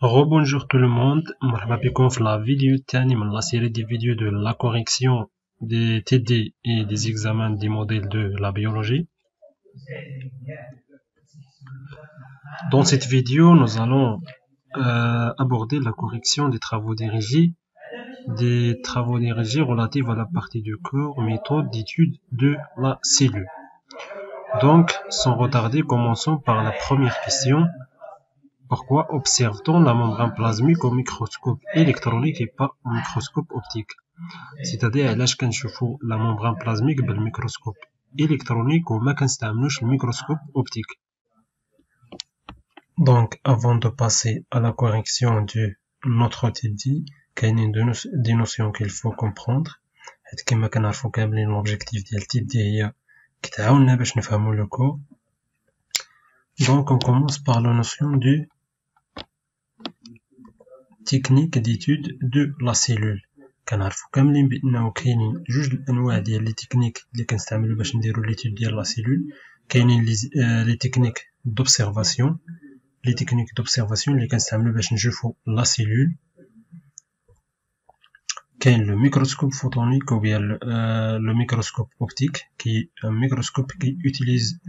Rebonjour tout le monde, مرحبا بكم في la vidéo الثانية من la série des vidéos de la correction des TD et des examens des modèles de la biologie. Dans cette vidéo, nous allons aborder la correction des travaux dirigés relatifs à la partie du cours méthode d'étude de la cellule. Donc, sans retarder, commençons par la première question. Pourquoi observe-t-on la membrane plasmique au microscope électronique et pas au microscope optique? C'est-à-dire, علاش كنشوفوا la membrane plasmique بالميكروسكوب électronique وما كنستعملوش الميكروسكوب optique. Donc, avant de passer à la correction de notre TD, كاينين des notions qu'il faut comprendre. حيت كما كنعرفوا كاملين l'objectif ديال TD هي كتعاوننا باش نفهموا le cours. Donc, on commence par la notion du technique d'étude de la cellule. كنعرفوا كاملين بانه كاينين جوج الانواع ديال لي تكنيك اللي كنستعملوا باش نديروا ليتود ديال لا سيلول. كاينين لي تكنيك دوبسيرفاسيون اللي كنستعملوا باش نشوفوا لا سيلول. كاين لو ميكروسكوب فوتونيك ou bien le microscope optique qui est un microscope qui utilise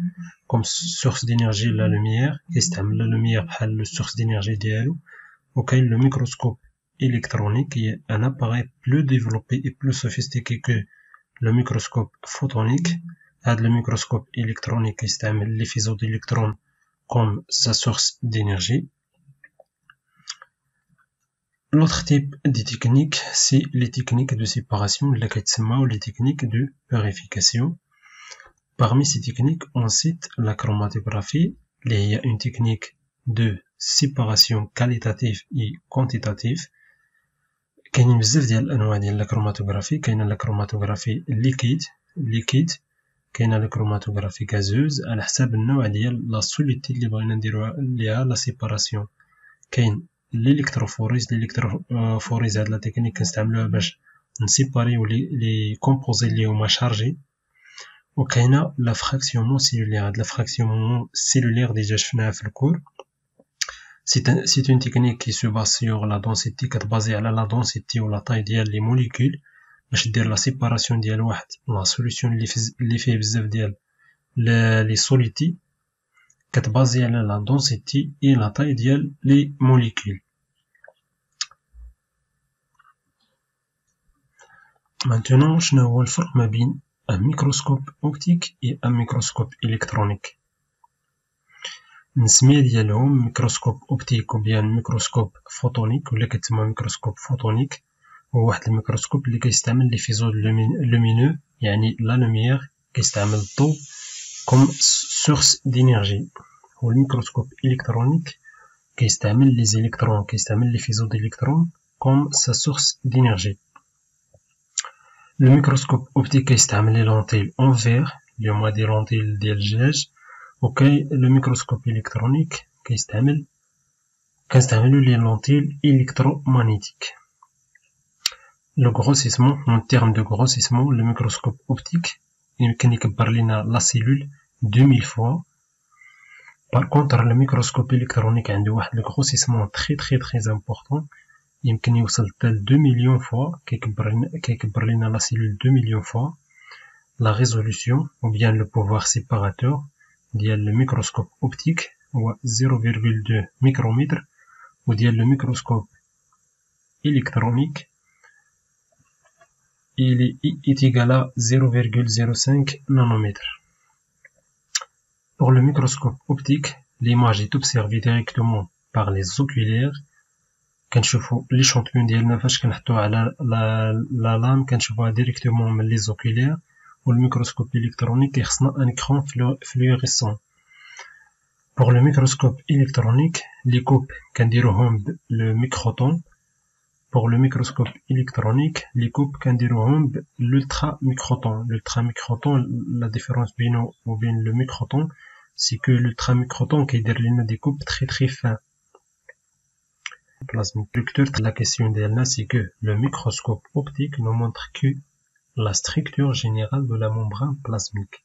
comme source d'énergie la lumière, كيستعمل la lumière بحال source d'énergie ديالو. وكاين le microscope électronique qui est un appareil plus développé et plus sophistiqué que le microscope photonique. Le microscope électronique يستعمل les faisceaux d'électrons comme sa source d'énergie. L'autre type de technique, c'est les techniques de séparation, les techniques de purification. Parmi ces techniques, on cite la chromatographie. Il y a une technique de séparation qualitative et quantitative. كاينين بزاف ديال الانواع ديال لا كروماتوغرافي. كاينه لا كروماتوغرافي ليكيد كاينه لا كروماتوغرافي غازوز على حساب النوع ديال لا سوليتي اللي بغينا نديرو ليها لا سيباراسيون. كاين الالكتروفوريز هاد لا تكنيك كنستعملوها باش نسيباريو لي كومبوزي اللي هما شارجي. وكاينه لا فراكسيون مون سيلولير. هاد لا فراكسيون مون سيلولير ديجا شفناها في الكور. C'est une technique qui se base sur la densité, qui est basée à la densité ou la taille des molécules. باش دير la séparation ديال واحد la solution اللي فيه بزاف ديال les solides كتبازي على la densité et la taille ديال les molécules. Maintenant, شنو هو الفرق ما بين un microscope optique et un microscope électronique؟ النسميه ديالهم ميكروسكوب اوبتيك وبيان ميكروسكوب فوتونيك ولا كتسمى ميكروسكوب فوتونيك. هو واحد الميكروسكوب اللي كيستعمل لي فيزو لومينو يعني لا لوميير كيستعمل الضوء كوم سورس دينيرجي. والميكروسكوب الكترونيك كيستعمل لي زيليكترون كيستعمل لي فيزو ديليكترون كوم سا سورس دينيرجي. الميكروسكوب اوبتيك كيستعمل لي لونتيل اون فير اللي هما دي لونتيل ديال الجاج. وكاين لو ميكروسكوب الكترونيك كنستعملو لي لونتيل électromagnétique. لو غروسيسمون en terme de grossissement le microscope optique يمكن يكبر لينا لا سيلول 2000 fois. par contre le microscope électronique عنده واحد لو غروسيسمون très important يمكن يوصل حتى ل 2 مليون fois. كيكبر لينا لا سيلول 2 مليون fois. la résolution ou bien le pouvoir séparateur ديال الميكروسكوب اوبتيك هو 0.2 ميكرومتر وديال الميكروسكوب الكترونيك il est égal à 0.05 nanomètre. Pour le microscope optique, l'image est observée directement par les oculaires. كنشوفوا l'échantillon ديالنا فاش كنحطوه على la lame كنشوفوها directement من les oculaires. والميكروسكوب électronique يخصنا un écran fluorescent. Pour le microscope électronique, les coupes كنديروهم le microton. Pour le microscope électronique, les coupes كنديروهم l'ultramicroton. L'ultramicroton, la différence بينه وبين le microton, c'est que l'ultramicroton كيدير لنا des coupes très fins. La question ديالنا c'est que le microscope optique nous montre que la structure générale de la membrane plasmique.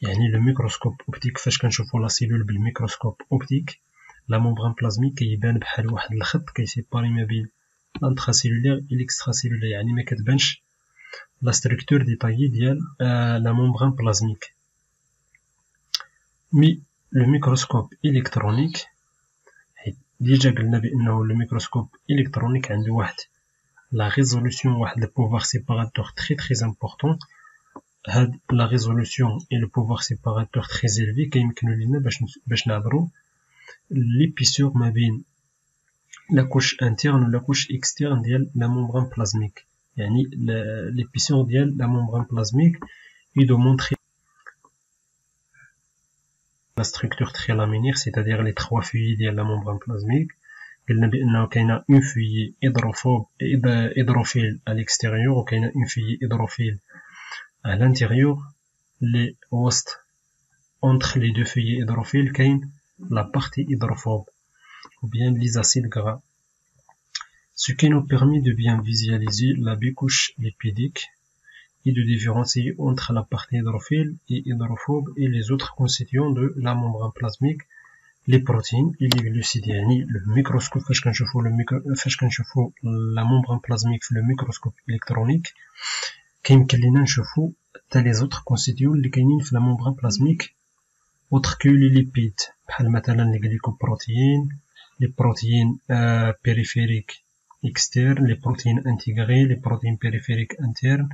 يعني le microscope optique فاش كنشوفوا la cellule بالميكروسكوب optique لا ممبران بلازميك كيبان بحال واحد الخط كيسيباري ما بين الانتراسيلولير و الاكستراسيلولير، يعني ما كتبانش لا ستركتور ديتايي ديال لا ممبران بلازميك. مي لو ميكروسكوب الكترونيك، حيت ديجا قلنا بانه لو ميكروسكوب الكترونيك عنده واحد لا ريزولوسيون، واحد لو بوفوار سيباراتور تري امبورطون. هاد لا ريزولوسيون اي لو بوفوار سيباراتور تري زيلفي كيمكنوا لينا باش نعبروا ليبيسور ما بين لا كوش انترن و لا كوش اكسترن ديال لا ممبران بلازميك. يعني l'épaisseur ديال la membrane plasmique et de montrer la structure trilaminaire, c'est-à-dire les trois feuillets ديال la membrane plasmique. قلنا بأنه كاينة une feuille hydrophile à l'extérieur و كاينة une feuille hydrophile à l'intérieur. les وسط entre les deux feuillets hydrophiles كاين la partie hydrophobe ou bien les acides gras, ce qui nous permet de bien visualiser la bicouche lipidique et de différencier entre la partie hydrophile et hydrophobe et les autres constituants de la membrane plasmique, les protéines et les glucides. يعني le microscope فاش كنشوفوا la membrane plasmique في le microscope électronique كيمكن لينا نشوفوا حتى les autres constituants اللي كاينين في la membrane plasmique autres que les lipides، بحال مثلا les glycoprotéines، les protéines périphériques externes، les protéines intégrées، les protéines périphériques internes،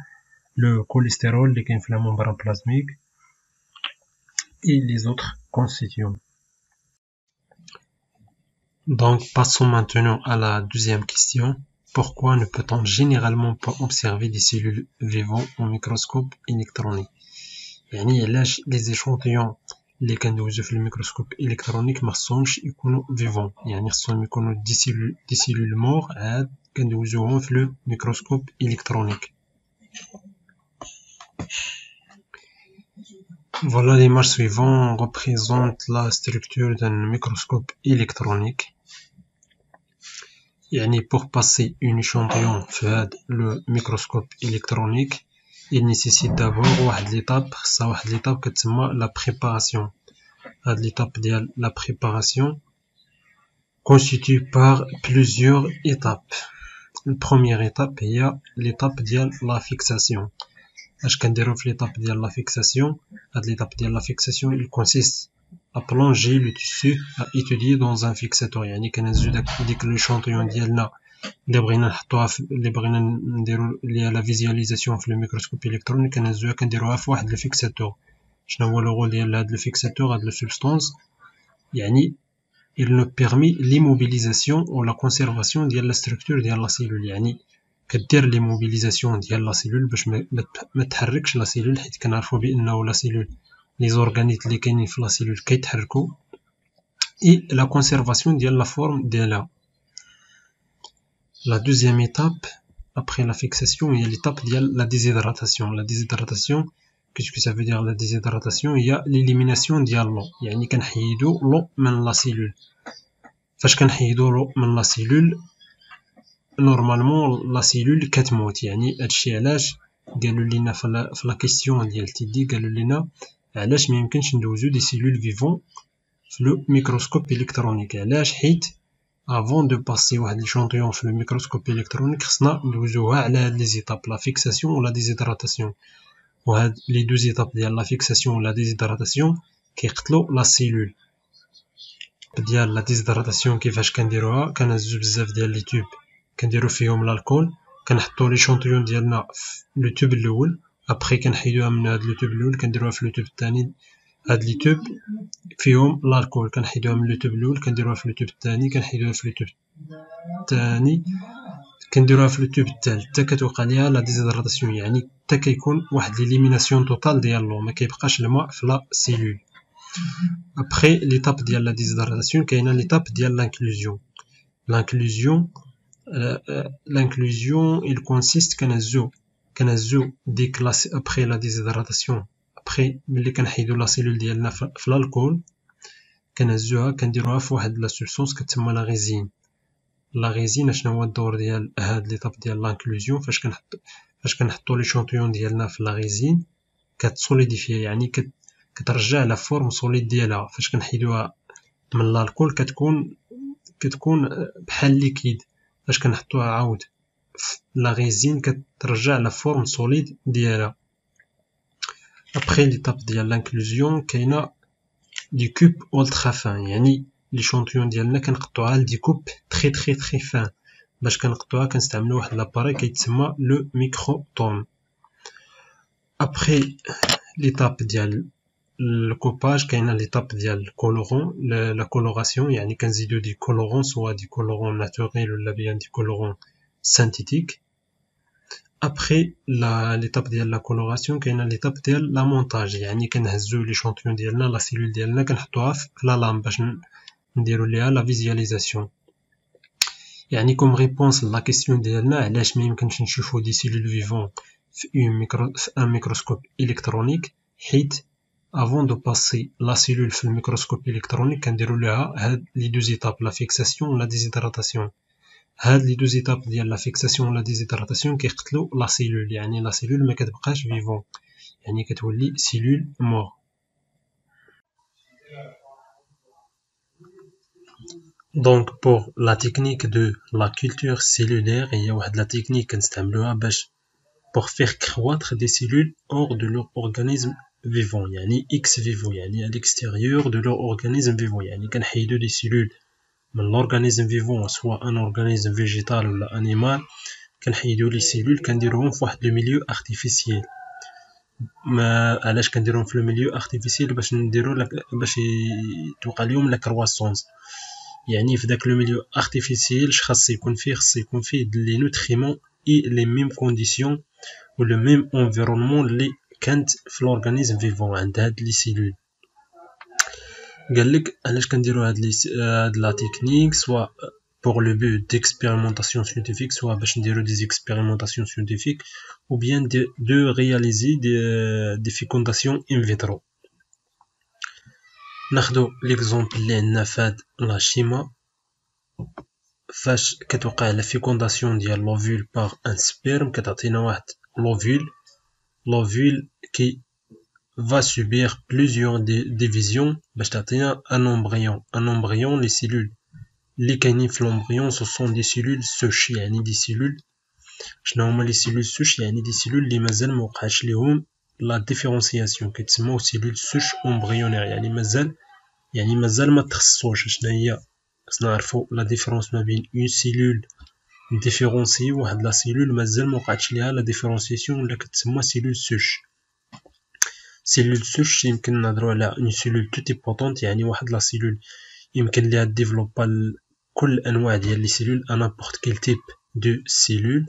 le cholestérol اللي كاين في la membrane plasmique et les autres constituants. Donc passons maintenant à la deuxième question. Pourquoi ne peut-on généralement pas observer des cellules vivantes au microscope électronique؟ يعني علاش les échantillons اللي كندوزو في الميكروسكوب الكترونيك ما خصهمش يكونوا فيفون، يعني خصهم يكونوا دي سيلول مور عاد كندوزوهم في لو ميكروسكوب الكترونيك. Voilà, l'image suivante représente la structure d'un microscope électronique. يعني pour passer un échantillon في le microscope électronique il nécessite d'abord واحد l'étape، خصها واحد l'étape كتسمى la préparation. هاد l'étape ديال la préparation constituée par plusieurs étapes. La première étape هي l'étape ديال la fixation. اش كنديرو في l'étape ديال la fixation؟ هاد l'étape ديال la fixation il consiste à plonger le tissu à étudier dans un fixateur. يعني كنهزو ديك l'échantillon ديالنا اللي بغينا نحطوها اللي بغينا نديرو ليها لا فيزياليزاسيون في الميكروسكوب الكترونيك كنهزوها كنديروها في واحد لو فيكساتور. شنو هو لو رول ديال هاد لو فيكساتور؟ هاد لو سبستانس يعني il nous permet l'immobilisation ou la conservation ديال la structure ديال la cellule. يعني كدير l'immobilisation ديال la cellule باش ما تحركش la cellule، حيت كنعرفوا بانه la cellule les organettes اللي كاينين في la cellule كيتحركوا، et la conservation ديال la forme ديالها. La deuxième étape après la fixation il y a l'étape de la déshydratation. La déshydratation, qu'est-ce que ça veut dire la déshydratation? Il y a l'élimination de l'eau. يعني كنحيدو l'eau من la cellule. فاش كنحيدو l'eau من la cellule normalement la cellule كتموت. يعني هادشي علاش قالوا لنا في لا كيسيون ديال تيدي قالوا لنا علاش ما يمكنش ندوزو دي سيلول فيفون في لو ميكروسكوب الكترونيك. علاش؟ حيت avant de passer واحد l'échantillon في le microscope électronique خصنا ندوزوها على هاد لي زيتاب la fixation ou la déshydratation. وهاد لي دو زيتاب ديال la fixation ou la déshydratation كيقتلوا la cellule. ديال la déshydratation كيفاش كنديروها؟ كنهزو بزاف ديال لي توب كنديرو فيهم الكول، كنحطو l'échantillon ديالنا في لو توب الاول، ابري كنحيدوها من هاد لو توب الاول كنديروها في لو توب الثاني. هاد لي توب فيهم الكول كنحيدوها من لو توب الاول كنديروها في لو توب الثاني، كنحيدوها في لو توب الثاني كنديروها في لو توب الثالث حتى كتوقع ليها لا ديزيدراتاسيون. يعني حتى كيكون واحد ليليميناسيون توتال ديال لو، ما كيبقاش الماء في لا سيلول. ابري ليتاب ديال لا ديزيدراتاسيون كاينه ليتاب ديال لانكلوزيون. L'inclusion il consiste كنهزو دي كلاس ابري لا ديزيدراتاسيون. ابري ملي كنحيدو لا سيلول ديالنا في الكول كنهزوها كنديروها في واحد لا سبستانس كتسمى لا غيزين. لا غيزين شنو هو الدور ديال هاد ليطاب ديال لانكلوزيون؟ فاش كنحطو ليشونطيون ديالنا في لا غيزين كتسوليديفي، يعني كترجع لا فورم سوليد ديالها. فاش كنحيدوها من الالكول كتكون بحال ليكيد. فاش كنحطوها عاود لا غيزين كترجع لا فورم سوليد ديالها. ابخي ليطاب ديال لانكلوزيون كاينه دي كوب اولترا فان، يعني لي شونطيون ديالنا كنقطعوها لدي كوب تري تري تري فان. باش كنقطعوها كنستعملو واحد لاباري كيتسمى لو ميكروطون. ابخي ليطاب ديال الكوباج كاينه ليطاب ديال الكولورون، لا كولوراسيون، يعني كنزيدو دي كولورون سوا دي كولورون ناتوريل ولا بيان دي كولورون سانتيتيك. ابخي ليطاب ديال لا كولوراسيون كاينه ليطاب ديال لا مونتاج، يعني كنهزو لي شونطيون ديالنا لا سيلول ديالنا كنحطوها في لا لام باش نديرو ليها لا فيزياليزاسيون. يعني كوم ريبونس لا كيسيون ديالنا علاش ما يمكنش نشوفو دي سيلول فيفون في ان ميكروسكوب الكترونيك، حيت avant de passer la cellule في الميكروسكوب الكترونيك كنديرو ليها هاد لي دو زيتاب لا فيكساسيون ولا ديزيدراتاسيون. هاد لي دو زيتاب ديال لا فيكساسيون ولا ديزيدراتاسيون كيقتلو لا سيلول، يعني لا سيلول ما كتبقاش فيفون، يعني كتولي سيلول مور. دونك pour la technique de la culture cellulaire هي واحد لا تكنيك كنستعملوها باش pour faire croître des cellules hors de leur organisme vivant، يعني ex vivo، يعني à l'extérieur de leur organisme vivant. يعني كنحيدو لي سيلول من l'organisme vivant soit un organisme végétal ولا animal، كنحيدو لي سيلول كنديروهم في واحد لو ميليو ارتيفيسيال. ما علاش كنديروهم في لو ميليو ارتيفيسيال؟ باش نديرو باش توقع لهم لا كرواسونس. يعني في داك لو ميليو ارتيفيسيال اش خاص يكون فيه؟ خاص يكون فيه لي نوتريمون اي لي ميم كونديسيون و لو ميم انفيرونمون اللي كانت في لورغانيزم فيفون عند هاد لي سيلول. قالك علاش كنديرو هاد لا تكنيك، سوا pour le but d'expérimentation scientifique, soit باش نديرو des expérimentations scientifiques ou bien de réaliser des fécondations in vitro. ناخدو ليكزومبل اللي عندنا فهاد لا شيما. فاش كتوقع لا فيكونداسيون ديال لوفول باغ ان سبيرم كتعطينا واحد لوفول كي va subir plusieurs divisions باش تعطينا un embryon. les cellules اللي كاينين في l'embryon ce sont des cellules souches، يعني دي سيلول. شنو هما لي سيلول سوش؟ يعني دي سيلول اللي مازال ما وقعش ليهم لا ديفيرونسياسيون، كيتسموا سيلول سوش امبريونير، يعني مازال ما تخصصوش. شنو هي؟ خصنا نعرفوا لا ديفيرونس ما بين اون سيلول ديفيرونسي وواحد لا سيلول مازال ما وقعتش ليها لا ديفيرونسياسيون ولا كتسمى سيلول سوش. سيلول سوش يمكن نهضروا على اون سيلول توتيبوتونت، يعني واحد لا سيلول يمكن ليها ديفلوبا كل انواع ديال لي سيلول ان نابورت كيل تيب دو سيلول.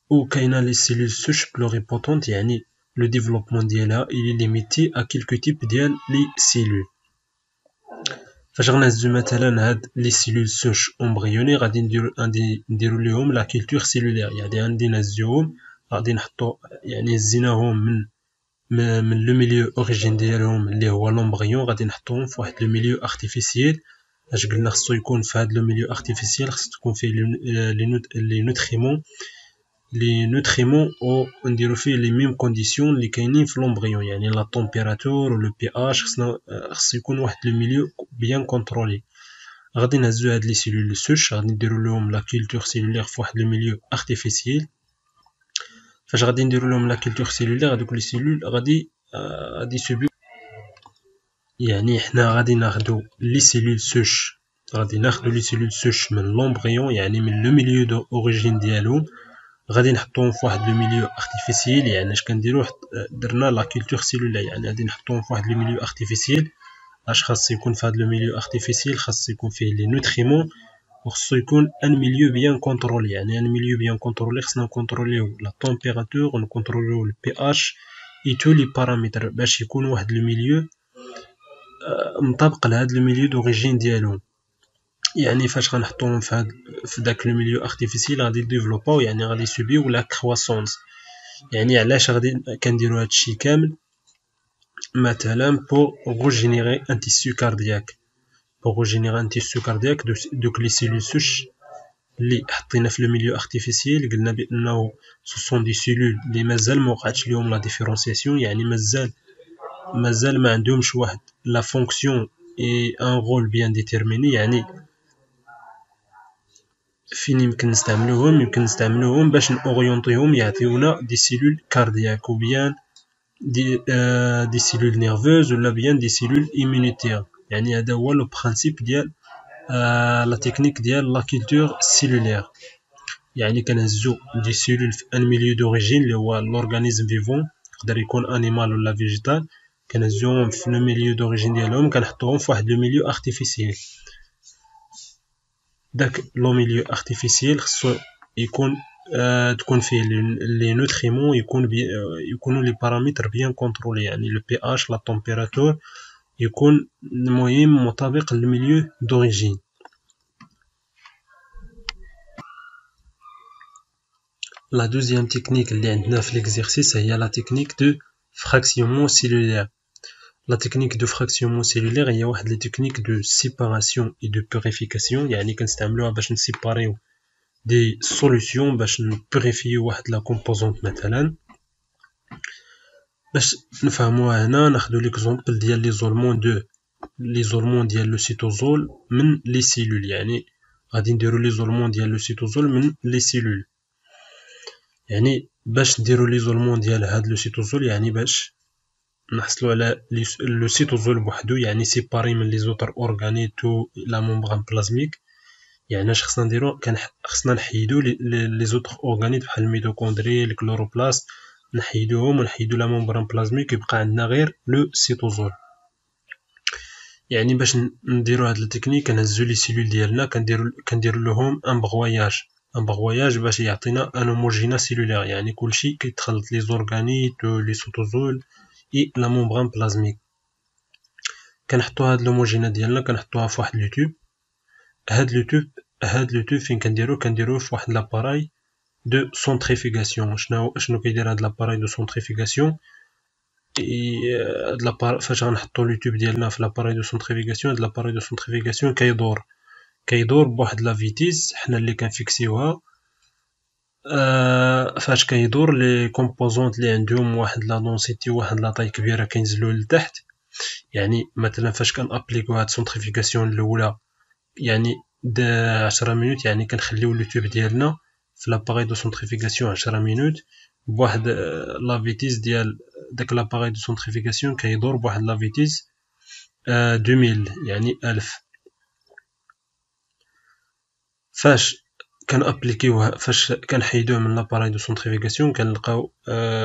و كاينه لي سيلول سوش بلوريبوتونت، يعني لو ديفلوبمون ديالها الي ليميتي ا كيلكو تيب ديال لي سيلول. فاش غنهزو مثلا هاد لي سيلول سوش امبريوني غادي نديرو ليهم لا كولتور سيلولير، يعني غادي نهزوهم غادي نحطو يعني هزيناهم من لو ميليو اوريجين ديالهم اللي هو لومبريون، غادي نحطوهم في واحد لو ميليو ارتيفيسيال. اش قلنا خصو يكون في هاد لو ميليو ارتيفيسيال؟ خص تكون فيه لي نوتريمون او نديرو فيه لي ميم كونديسيون اللي كاينين في لومبريون، يعني لا تمبيراتور و لو بي اش. خص يكون واحد لو ميليو بيان كونترولي. غادي نهزو هاد لي سيلول سوش غادي نديرو لهم لا كولتور سيلولير في واحد لو ميليو ارتيفيسيال. فاش غادي نديرو لهم لا كولتور سيلولير هادوك لي سيلول غادي سوبي، يعني حنا غادي ناخدو لي سيلول سوش من لومبريون، يعني من لو ميليو دو اوريجين ديالهم، غادي نحطوهم في واحد لو ميليو ارتيفيسيال. يعني اش كنديرو درنا لا كولتور سيلولير، يعني غادي نحطوهم في واحد لو ميليو ارتيفيسيال. اش خاص يكون في هاد لو ميليو ارتيفيسيال؟ خاص يكون فيه لي نوتريمون وخصو يكون ان ميليو بيان كونترولي. يعني ان ميليو بيان كونترولي خصنا نكونتروليو لا تمبيراتور ونكونتروليو البي اش اي تو لي بارامتر باش يكون واحد لو ميليو مطابق لهاد لو ميليو دوريجين ديالهم. يعني فاش غنحطوهم في داك لو ميليو ارتيفيسيال غادي ديفلوباو، يعني غادي سوبيو لا كرواسونس. يعني علاش غادي كنديرو هادشي كامل؟ مثلا pour régénérer un tissu cardiaque. pour régénérer un tissu cardiaque دوك لي سيلول سوش اللي حطينا في لو ميليو ارتيفيسيال قلنا بانه سو سون دي سيلول اللي مازال ما وقعتش لهم لا ديفيرونسياسيون، يعني مازال ما عندهمش واحد لا فونكسيون ان رول بيان ديتيرميني، يعني فين يمكن نستعملوهم باش نورينطيهم يعطيونا دي سيلول كاردياك، و بيان دي سيلول نيرفوز، ولا بيان دي سيلول ايمونيتير. يعني هذا هو لو برينسيپ ديال لا تكنيك ديال لا كولتور سيلولير. يعني كنهزو دي سيلول في ان ميليو دوريجين اللي هو لورغانيزم فيفون، يقدر يكون انيمال ولا فيجيتال، كنهزوهم في لو ميليو دوريجين ديالهم، كنحطوهم في واحد لو ميليو ارتيفيسييل. داك لو ميليو ارتيفيسييل خصو يكون تكون فيه لي نوتريمون يكونوا لي بارامتر بيان كونترولي، يعني لو بي اش، لا تمبيراتور يكون المهم مطابق للميليو دوريجين. لا دوزيام تكنيك اللي عندنا في ليكزيرسيس هي لا تكنيك دو فراكسيونمون سيلولير. لا تكنيك دو فراكسيونمون سيلولير هي واحد لي تكنيك دو سيباراسيون اي دو بوريفيكاسيون، يعني كنستعملوها باش نسيباريو دي سوليوشن، باش نبوريفيو واحد لا كومبوزونت. مثلا باش نفهموها هنا ناخدو ليكزومبل ديال ليزولمون ديال لو سيتوزول من لي سيلول، يعني غادي نديرو ليزولمون ديال لو سيتوزول من لي سيلول. يعني باش نديرو ليزولمون ديال هاد لو سيتوزول، يعني باش نحصلو على لو سيتوزول بوحدو، يعني سيباري من لي زوتر اورغانيتو لا ممبران بلازميك. يعني اش خصنا نديرو؟ خصنا نحيدو لي زوتر اورغانيت بحال الميتوكوندري، الكلوروبلاست، نحيدوهم ونحيدو لا ممبران بلازميك، يبقى عندنا غير لو سيتوزول. يعني باش نديرو هاد التكنيك كنهزو لي سيلول ديالنا، كنديرو لهم ان بغواياج باش يعطينا ان هوموجينا سيلولير، يعني كلشي كيتخلط لي زورغانيت لي سيتوزول اي لا ممبران بلازميك. كنحطو هاد الهوموجينا ديالنا كنحطوها في واحد لوتوب. هاد لوتوب فين كنديروه في واحد لاباراي دو سونتريفيغاسيون. شنو كيدير هاد لاباراي دو سونتريفيغاسيون؟ هاد لاباراي فاش غنحطو لوتوب ديالنا في لاباراي دو سونتريفيغاسيون، هاد لاباراي دو سونتريفيغاسيون كيدور بواحد لا فيتيس حنا اللي كنفيكسيوها. فاش كيدور لي كومبوزونط اللي عندهم واحد لا دونسيتي واحد لا طاي كبيره كينزلوا لتحت. يعني مثلا فاش كنابليكو هاد السونتريفيغاسيون الاولى يعني 10 مينوت، يعني كنخليو لوتوب ديالنا في لاباراي دو سونتريفيغاسيون 10 مينوت بواحد لا فيتيس ديال داك لاباراي دو سونتريفيغاسيون كيدور بواحد لا فيتيس 2000 يعني 1000. فاش كنابليكيوها فاش كنحيدوه من لاباراي دو سونتريفيغاسيون كنلقاو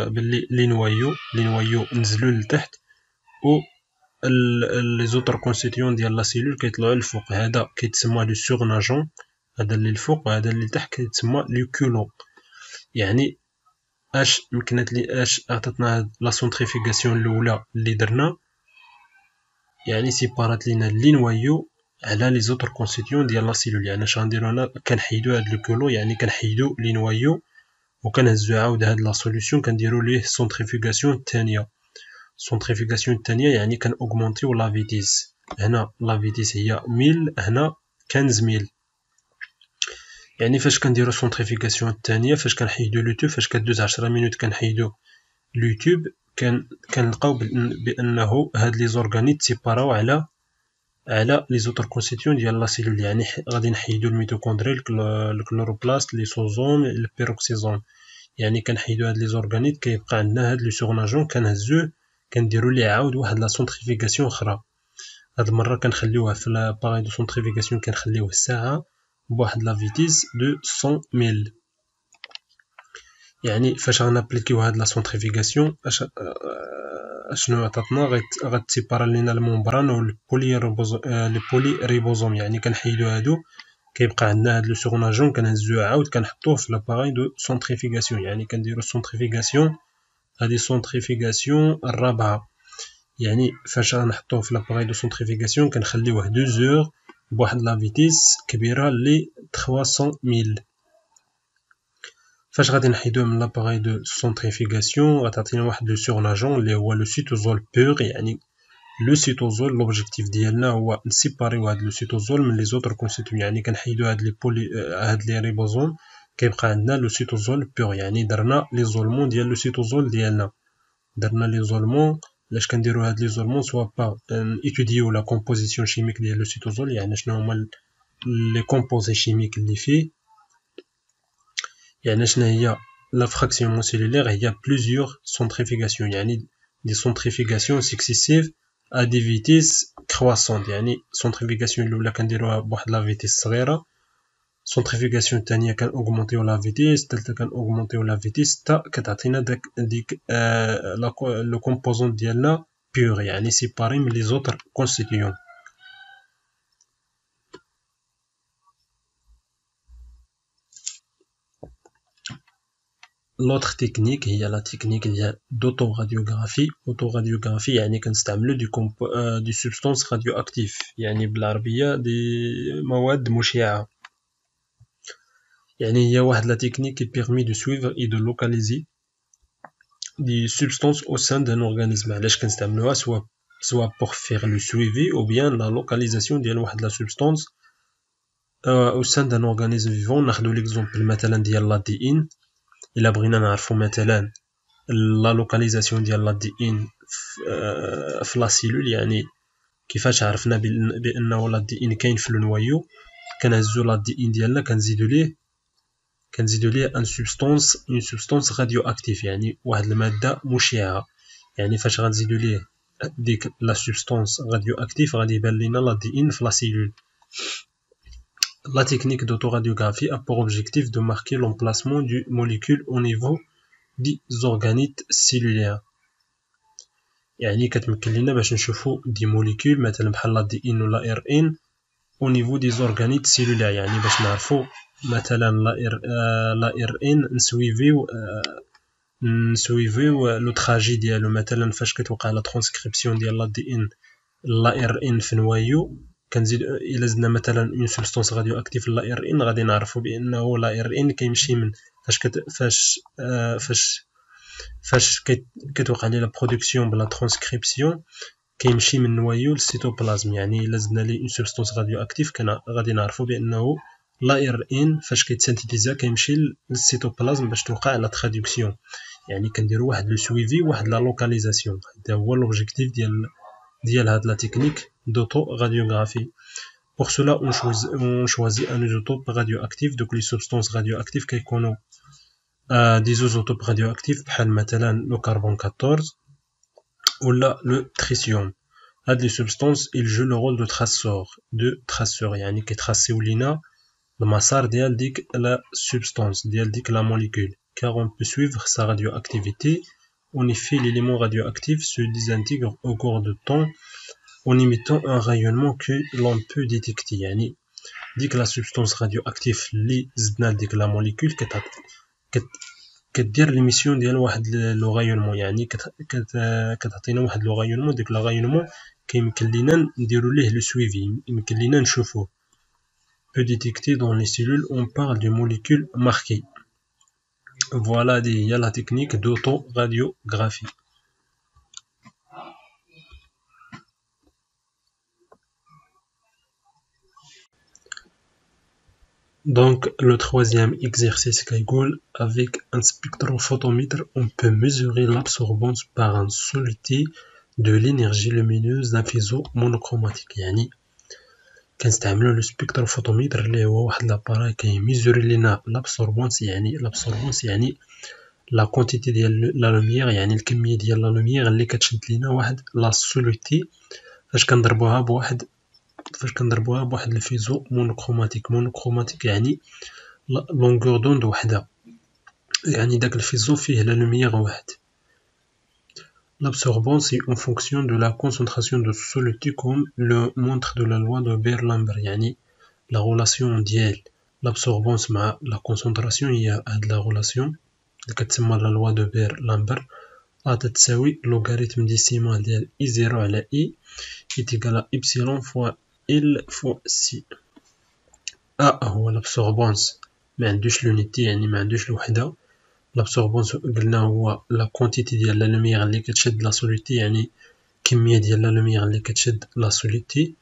باللي لي نوايو نزلوا لتحت، و لي زوتر كونستيتيون ديال لا سيلول كيطلعوا للفوق. هذا كيتسمى لو سورناجون، هذا اللي الفوق، وهذا اللي تحت كيتسمى لو كولون. يعني اش مكنت لي اش عطاتنا لا سونتريفيغاسيون الاولى اللي درنا، يعني سيبارات لينا لي نوايو على لي زوتر كونستيتيون ديال لا سيلول. يعني اش غنديرو هنا؟ كنحيدو هاد لو كولون، يعني كنحيدو لي نوايو وكنهزو عاود هاد لا سوليوشن كنديرو ليه سونتريفيغاسيون الثانيه. سونتريفيغاسيون الثانيه يعني كنأوغمونطيو لا فيتيس. هنا لا فيتيس هي 1000، هنا 15000. يعني فاش كنديرو سونتريفيغاسيون الثانيه، فاش كنحيدو لوتوب، فاش كدوز 10 مينوت كنحيدو لوتوب، كنلقاو بانه هاد لي زورغانيت سيباراو على لي زوتر كونستيتيون ديال لا سيلول. يعني غادي نحيدو الميتوكوندري، الكلوروبلاست، لي سوزوم، البيروكسيزوم. يعني كنحيدو هاد لي زورغانيت كيبقى عندنا هاد لو سورناجون كنهزوه كنديرو ليه عاود واحد لا سونتريفيغاسيون اخرى. هاد المره كنخليوها في لاباراي دو سونتريفيغاسيون كنخليوه الساعه بواحد لا فيتيس دو 100000. يعني فاش غنابليكيو هاد لا سونتريفيغاسيون اشنو عطاتنا؟ غتسيبارا لينا الممبران و البولي ريبوزوم. يعني كنحيدو هادو كيبقى عندنا هاد لو سورناجون كنهزوه عاود كنحطوه في لاباراي دو سونتريفيغاسيون. يعني كنديرو سونتريفيغاسيون، هادي سونتريفيغاسيون الرابعه. يعني فاش غنحطوه في لاباراي دو سونتريفيغاسيون كنخليوه 2 زور بواحد لا فيتيس كبيره لي 300000. فاش غادي نحيدوه من لاباراي دو سونتريفيغاسيون غتعطينا واحد لو سورناجون اللي هو لو سيتوزول بور. يعني لو سيتوزول لوبجيكتيف ديالنا هو نسيباريو هاد لو سيتوزول من لي زوتر كونستيتيون. يعني كنحيدو هاد لي هاد لي ريبوزوم كيبقى عندنا لو سيتوزول بور. يعني درنا ليزولمون ديال لو سيتوزول ديالنا، درنا ليزولمون علاش كنديرو هاد ليزولمون سوا با ايتوديو لا كومبوزيسيون شيميك ديال لو سيتوزول، يعني شنو هما لي كومبوزي شيميك اللي فيه، يعني شنو هي لا فراكسيون مونسيلولير، هي بليزيور سونتريفيغاسيون، يعني دي سونتريفيغاسيون سكسيسيف ا دي فيتيس كرواسونت، يعني سونتريفيغاسيون الاولى كنديروها بواحد لا فيتيس صغيره، سونتريفيغاسيون الثانيه كان اوغمونطيو لا فيتيس، الثالثه كان اوغمونطيو لا فيتيس حتى كتعطينا ديك لو كومبوزون ديالنا بيور، يعني سيباري من لي زوتر كونستيتيون. لوطخ تكنيك هي لا تكنيك ديال دوتو راديوغرافي. اوتو راديوغرافي يعني كنستعملو دي سبستانس راديو اكتيف، يعني بالعربيه دي مواد مشعه، يعني هي واحد لا تكنيك qui permet de suivre et de localiser des substances au sein d'un organisme. علاش كنستعملوها soit pour faire le suivi ou bien la localisation ديال واحد لا substance au sein d'un organisme vivant. ناخدو ليكزومبل مثلا ديال لا دي ان، الا بغينا نعرفو مثلا لا لوكاليزاسيون ديال لا دي ان في لا سيلول، يعني كيفاش عرفنا بانه لا دي ان كاين في النوايو، كنهزو لا دي ان ديالنا كنزيدو ليه ان سبستانس راديو اكتيف، يعني واحد الماده مشعه، يعني فاش غنزيدو ليه ديك لا سبستانس راديو اكتيف غادي يبان لينا لا دي ان في لا سيلول. La technique d'autoradiographie a pour objectif de marquer l'emplacement du molécule au niveau des organites cellulaires. يعني كتمكن لنا باش نشوفو دي موليكول مثلا بحال لا دي ان ولا ار ان au niveau des organites cellulaires، يعني باش نعرفو مثلا لا ار ان نسويفيو لو تراجي ديالو، مثلا فاش كتوقع لا ترانسكريبسيون ديال لا دي ان لا ار ان في نوايو، كنزيد الا زدنا مثلا اون سبستانس راديو اكتيف لا ار ان غادي نعرفوا بانه لا ار ان كيمشي من فاش كتوقع ليه لا برودكسيون بلا ترانسكريبسيون كيمشي من نوايو للسيتوبلازم، يعني الا زدنا ليه اون سبستانس راديو اكتيف غادي نعرفوا بانه لا ار ان فاش كيتسانتيزا كيمشي للسيتوبلازم باش توقع لا ترادكسيون، يعني كنديروا واحد لو سويفي واحد لا لوكاليزاسيون. هذا هو لوبجيكتيف ديال هاد لا تكنيك d'autoradiographie. Pour cela, on choisit un isotope radioactif. Donc les substances radioactives كيكونوا des isotopes radioactifs بحال مثلا le carbone 14 ولا le tritium. هاد les substances ils jouent le rôle de traceur يعني كيتراسيو لينا المسار ديال ديك la substance ديال ديك la molécule, car on peut suivre sa radioactivité. En effet, l'élément radioactif se désintègre au cours du temps en émettant un rayonnement que l'on peut détecter. يعني ديك لا سبستانس راديو اكتيف اللي زدنا لديك لا موليكول كدير ليميسيون ديال واحد لو غايونمون، يعني كتعطينا واحد لو غايونمون، ديك لا غايونمون كيمكن لينا نديرو ليه لو سويفي، يمكن لينا نشوفوه. peut détecter dans les cellules on parle de molécules marquées. Voilà هي لا تكنيك d'autoradiographie. Donc, le troisième exercice كيقول avec un spectrophotomètre, on peut mesurer l'absorbance par un soluté de l'énergie lumineuse d'un faisceau monochromatique. يعني كنستعملوا لو سبيكتروفوتوميتر اللي هو واحد لاباراي كيميزوري لينا لابسوربونس، يعني لا كونتيتي ديال لا لوميير، يعني الكميه ديال لا لوميير اللي كتشد لينا واحد لا سولوتي فاش كنضربوها بواحد الفيزو مونوكروماتيك يعني لونغور دوند وحده، يعني داك الفيزو فيه لا لوميير واحد. L'absorbance est en fonction de la concentration de ce soluté comme le montre de la loi de Beer-Lambert. يعني la relation ديال l'absorbance مع la concentration هي هاد la relation اللي كتسمى la loi de Beer-Lambert. تتساوي لوغاريتم ديسيمال ديال I0 على I est égal à epsilon fois L fois C. هو l'absorbance ما عندوش لونيتي، يعني ما عندوش الوحدة. l'absorbance قلنا هو لا كونتيتي ديال لا لوميير اللي كتشد لا سوليتي، يعني كمية ديال لا لوميير اللي كتشد لا سوليتي.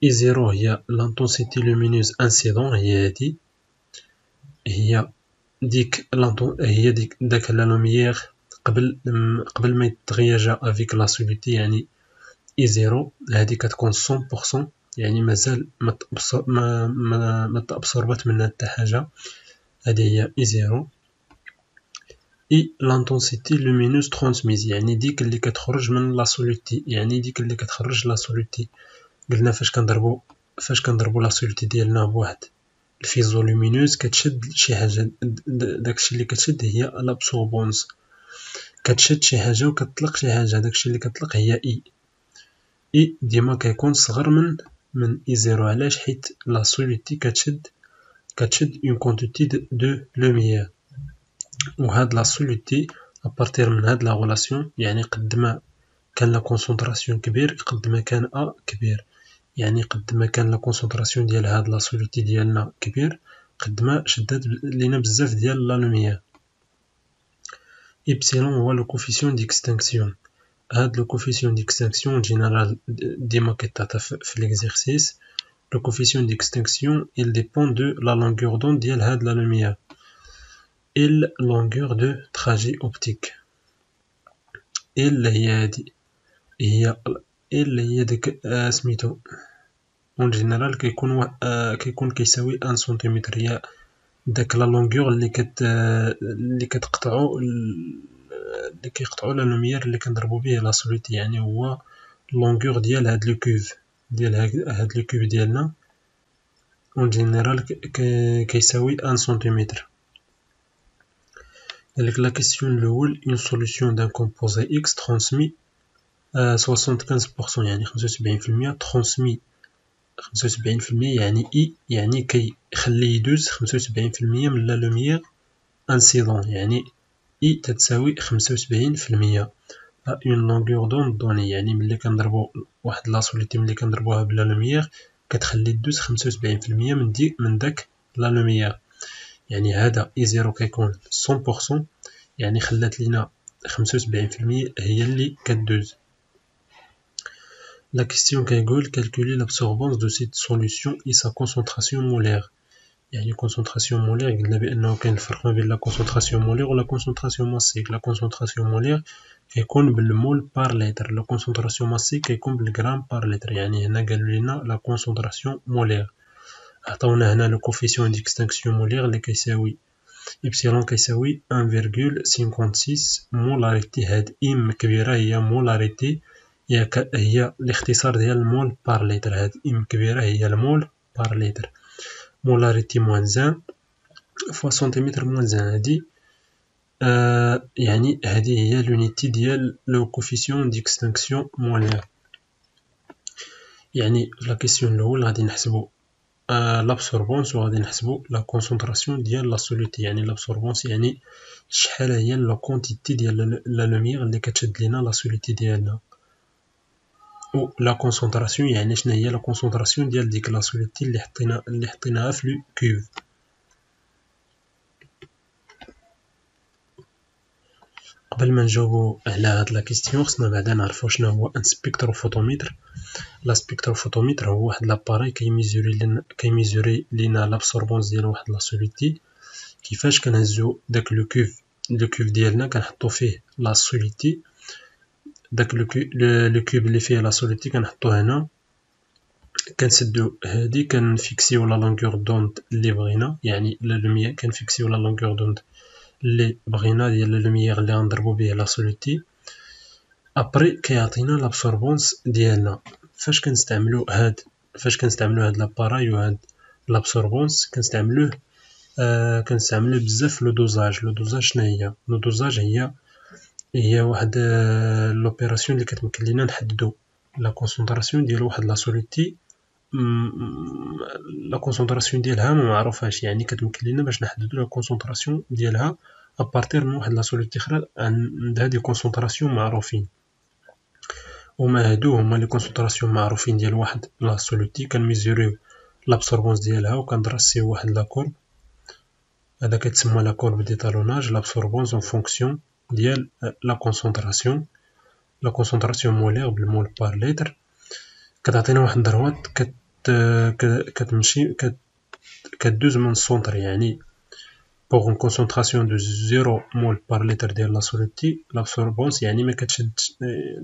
I0 هي لانتونسيتي لومينوز انسيدون، هي ديك داك لا لوميير قبل ما يتغير افيك لا سوليتي يعني اي زيرو، هادي كتكون 100%، يعني مازال ما تابسوربات منها حتى حاجه، هادي هي اي زيرو. اي لانتونسيتي لومينوز ترونسميز، يعني ديك اللي كتخرج من لا سوليتي، يعني ديك اللي كتخرج لا سوليتي. قلنا فاش كنضربو لا سوليتي ديالنا بواحد الفيزو لومينوز كتشد شي حاجه، داكشي اللي كتشد هي لابسوربونس، كتشد شي حاجه وكتطلق شي حاجه، داكشي اللي كتطلق هي اي ديما كيكون صغر من اي زيرو. علاش؟ حيت لا سوليتي كتشد اون كونتيتي دو لوميير، وهاد لا سوليتي ابارتير من هاد لا غولاسيون، يعني قد ما كان لا كونسونطراسيون كبير قد ما كان كبير، يعني قد ما كان لا كونسونطراسيون ديال هاد لا سوليتي ديالنا كبير قد ما شدات لينا بزاف ديال لا لوميير. إبسيلون هو لو كوفيسيون ديكستانكسيون. هاد لو كوفيسيون ديكستانكسيون جينيرال ديما كيتعطى في ليكزيرسيس. لو كوفيسيون ديكستانكسيون il dépend de la longueur d'onde ديال هاد لا لوميير et la longueur de trajet optique. اللي هي هادي هي ديك سميتو اون جينيرال كيكون كيساوي 1 سنتيمتر، هي داك لا لونغور اللي كتقطعو اللي كيقطعو لا لوميير اللي كنضربو به لا سوليتي، يعني هو لونغور ديال هاد لو كوف ديال هاد لو كوف ديالنا اون جينيرال كيساوي 1 سنتيمتر. قالك لا كيسيون الاول اون سوليوشن دان كومبوزي اكس ترانسمي 75%، يعني 75% ترانسمي 75%، يعني اي يعني كيخلي يدوز 75% من لا لوميير انسيدون، يعني اي تتساوي 75% اون لونغور دوند دوني، يعني ملي كنضربو واحد لا سوليتي ملي كنضربوها بلا لوميير كتخلي دوز 75% من داك لا لوميير، يعني هذا اي زيرو كيكون 100%، يعني خلات لينا 75% هي اللي كدوز. La question كيقول calculer l'absorbance de cette solution et sa concentration molaire. يعني concentration molaire قلنا بأنه كاين الفرق ما بين la concentration molaire و la concentration massique. La concentration molaire كيكون بالمول بار لتر، la concentration massique كيكون بالغرام بار لتر. يعني هنا قالوا لنا la concentration molaire، عطاونا هنا le coefficient d'extinction molaire اللي كيساوي إبسيلون كيساوي 1,56 مولاريتي. هاد إم كبيرة هي مولاريتي، هي الاختصار ديال المول بار لتر. هاد إم كبيرة هي المول بار لتر. مولاريتي موان زان فوا سنتيمتر موان زان، هادي يعني هادي هي لونيتي ديال لو كوفيسيون ديكستانكسيون مولير. يعني لا كيسيون الأول غادي نحسبو لابسوربونس وغادي نحسبو لا كونسونطراسيون ديال لا سوليتي. يعني لابسوربونس يعني شحال هي لا كونتيتي ديال لا لوميير اللي كتشد لينا لا سوليتي ديالنا، و لا كونسونطراسيون يعني شنو هي لا كونسونطراسيون ديال ديك لا سوليتي اللي حطيناها في لو كوف. قبل ما نجاوبو على هاد لا كيستيون خصنا بعدا نعرفو شنو هو ان سبيكتروفوتومتر. لا سبيكتروفوتومتر هو واحد لاباري كيميزوري لينا لابسوربونس ديال واحد لا سوليتي. كيفاش كنهزو داك لو كوف ديالنا كنحطو فيه لا سوليتي، داك لو كوب اللي فيه لا سوليتي كنحطوه هنا، كنسدو هادي كنفيكسيو لا لونغور دوند اللي بغينا، يعني لا لوميير كنفيكسيو لا لونغور دوند اللي بغينا ديال لا لوميير اللي غنضربو به لا سوليتي. ابري كيعطينا لابسوربونس ديالنا. فاش كنستعملو هاد لاباراي وهاد لابسوربونس كنستعملوه بزاف. لو دوزاج شنو هي؟ لو دوزاج هي واحد لوبيراسيون اللي كتمكن لينا نحددو لا كونسونطراسيون ديال واحد لا سوليتي، لا كونسونطراسيون ديالها ما معروفاش، يعني كتمكن لينا باش نحددو لا كونسونطراسيون ديالها ابارتير من واحد لا سوليتي اخرى عندها دي كونسونطراسيون معروفين. وما هادو هما لي كونسونطراسيون معروفين ديال واحد لا سوليتي كنميزوريو لابسوربونس ديالها وكندرسيو واحد لا كورب، هذا كيتسمى لا كورب ديتالوناج لابسوربونس اون فونكسيون ديال لا كونسونطراسيون مولير بالمول بار لتر. كتعطينا واحد الدروات كتمشي كدوز من السونتر، يعني pour une concentration de 0 mol par litre ديال لا سوليتي l'absorbance يعني ما كتشدش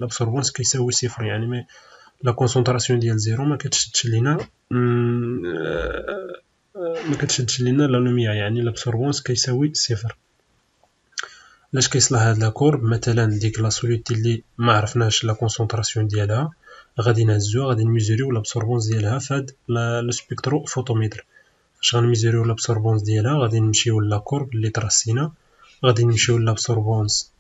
l'absorbance كيساوي صفر يعني ما لا كونسونطراسيون ديال 0 ما كتشدش لينا لا لوميير يعني l'absorbance كيساوي صفر. علاش كيصلح هاد لا كورب؟ مثلا ديك لا سوليتي اللي ما عرفناش لا كونسونطراسيون ديالها غادي نهزوها غادي نميزوريو لابسوربونس ديالها فهاد لو سبيكترو فوتوميتر. فاش غنميزوريو لابسوربونس ديالها غادي نمشيو لا كورب اللي ترسينا غادي نمشيو لابسوربونس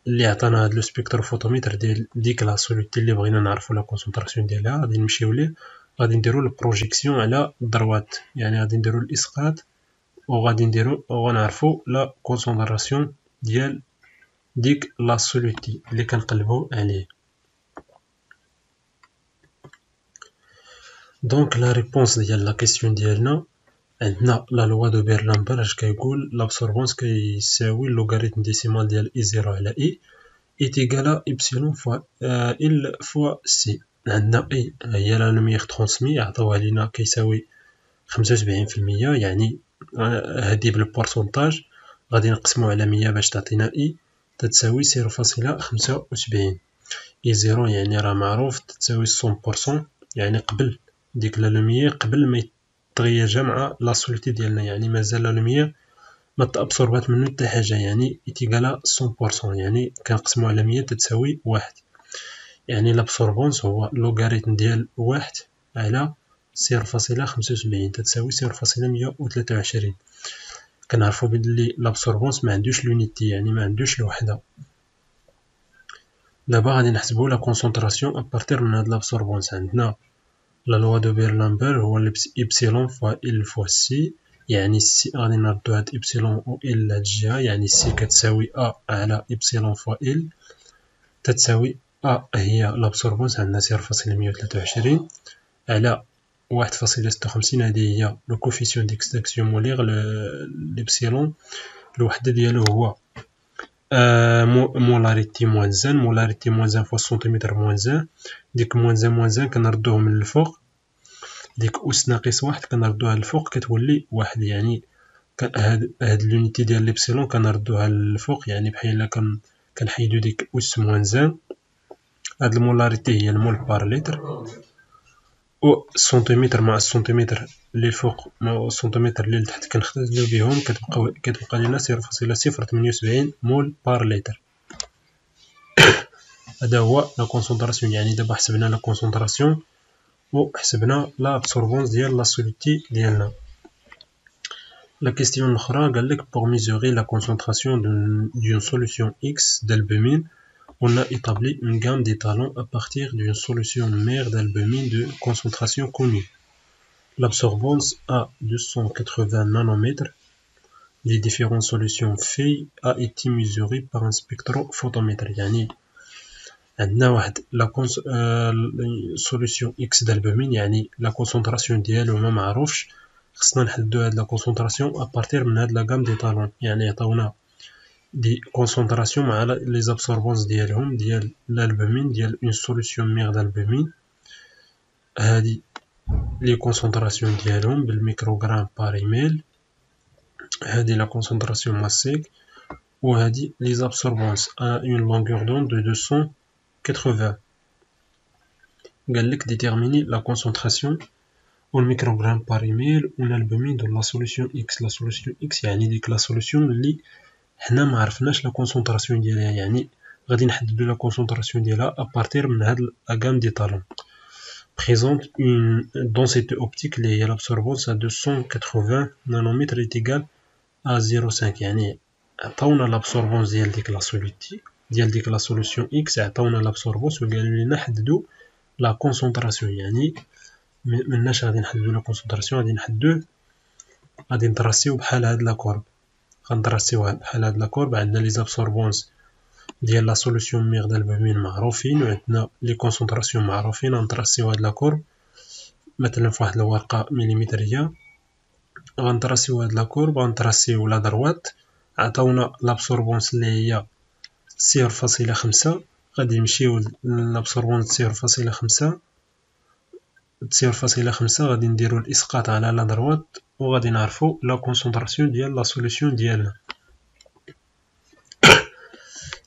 اللي عطانا هاد لو سبيكترو فوتوميتر ديال ديك لا سوليتي اللي بغينا نعرفو لا كونسونطراسيون ديالها غادي نمشيو ليه غادي نديرو البروجيكسيون على الدروات يعني غادي نديرو الاسقاط وغادي نديرو وغنعرفو لا كونسونطراسيون ديال ديك لا سوليتي اللي كنقلبو عليه. دونك لا ريبونس ديال لا كيسيون ديالنا عندنا لا لوا دو بيرلامبر اش كيقول لابسوربونس كيساوي لوغاريتم ديسيمال ديال اي 0 على اي ايتيغالا ايبسيلون فوا ال فوا سي. عندنا اي هي لا لوميير ترونسمي عطاوها لينا كيساوي 75% يعني هادي بالبورسونتاج غادي نقسمو على 100 باش تعطينا اي تتساوي 0.75. اي 0 يعني راه معروف تتساوي 100% يعني قبل ديك لا لوميير قبل ما يتغيرجا مع لا سوليتي ديالنا يعني مازال لا لوميير ما تابسوربات منو حتى حاجه يعني ايتيغالا 100% يعني كنقسمو على 100 تتساوي 1 يعني لابسوربونس هو لوغاريتم ديال 1 على 0.75 تتساوي 0.123. كنعرفو بلي لابسوربونس ما عندوش لونيتي يعني ما عندوش الوحده. دابا غادي نحسبو لا كونسونطراسيون ابارتير من هاد لابسوربونس. عندنا لا لوا دو بيرلامبر هو إبسيلون فوا إل فوا سي يعني سي غادي نردو هاد إبسيلون و إل لهاد الجهة يعني سي كتساوي أ على إبسيلون فوا إل تتساوي أ هي لابسوربونس عندنا 0.123 على 1.56 هادي هي لو كوفيسيون ديكستاكسيون موليغ لإبسيلون الوحدة ديالو هو مولاريتي موان زان مولاريتي موان زان فوا سنتيمتر موان زان ديك موان زان موان زان كنردوه من الفوق ديك أس ناقص واحد كنردوها للفوق كتولي واحد يعني هاد لونيتي ديال ليبسيلون كنردوها للفوق يعني بحال الا كنحيدو ديك أس موان زان. هاد المولاريتي هي المول بار لتر و السنتيمتر مع السنتيمتر اللي الفوق مع السنتيمتر اللي لتحت كنختزلو بهم كتبقى لينا 0.078 مول بار لتر. هذا هو لا كونسونطراسيون يعني دابا حسبنا لا كونسونطراسيون و حسبنا لا ابسوربونس ديال لا سوليتي ديالنا. لا كيستيون الاخرى قالك pour mesurer la concentration d'une solution X d'albumine on a établi une gamme d'étalons à partir d'une solution mère d'albumine de concentration connue. L'absorbance à 280 nanomètres les différentes solutions phi a été mesurée par un spectrophotomètre. يعني عندنا واحد لا سوليسيون اكس دالبومين يعني لا كونسونطراسيون ديالو ما معروفش خصنا نحددو هاد لا كونسونطراسيون ابارتير من هاد لا غام دي طالون يعني عطاونا دي كونسونطراسيون مع لي زابسوربونس ديالهم ديال الالبومين ديال اون سوليسيون ميغ دالبومين هادي لي كونسونطراسيون ديالهم بالميكروغرام بار ميل هادي لا كونسونطراسيون ماسيك وهادي لي زابسوربونس ا اون لونغور دوند دو 280. قالك ديتيرميني لا كونسونطراسيون و الميكروغرام بار ميل و الالبومين دو لا سوليسيون اكس. لا سوليسيون اكس يعني ديك لا سوليسيون اللي حنا ما عرفناش لا كونسونطراسيون ديالها يعني غادي نحددو لا كونسونطراسيون ديالها ابارتير من هاد لا غام دي طالون présente une densité optique اللي هي l'absorbance à 280 nanomètres est égale à 0.5 يعني عطاونا l'absorbance ديال ديك لا سوليتي ديال ديك لا سوليسيون اكس عطاونا l'absorbance وقالوا لنا حددو لا كونسونطراسيون يعني مناش غادي نحددو لا كونسونطراسيون غادي نحددوه غادي نتراسيو بحال هاد لا كورب غنتراسيوها بحال هاد لا كورب عندنا لي زابسوربونس ديال لا سوليسيون ميغ دالبومين معروفين وعندنا لي كونسونطراسيون معروفين غنتراسيو هاد لا كورب مثلا فواحد الورقه مليمتريه غنتراسيو هاد لا كورب غنتراسيو لا دروات عطاونا لابسوربونس اللي هي 0.5 غادي نمشيو لابسوربونس 0.5 غادي نديرو الاسقاط على لا دروات وغادي نعرفو لا كونسونطراسيون ديال لا سوليسيون ديالنا.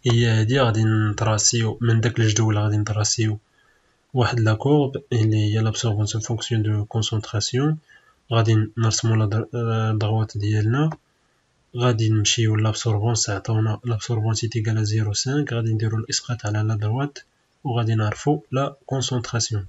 هي هادي غادي نطراسيو من داك الجدول، غادي نطراسيو واحد لا كورب اللي هي لابسوربونس ان فونكسيون دو كونسونطراسيون. غادي نرسمو لا دغوات ديالنا، غادي نمشيو لابسوربونس، عطاونا لابسوربونس ايكال 0.5، غادي نديرو الاسقاط على لا دروات وغادي نعرفو لا كونسونطراسيون.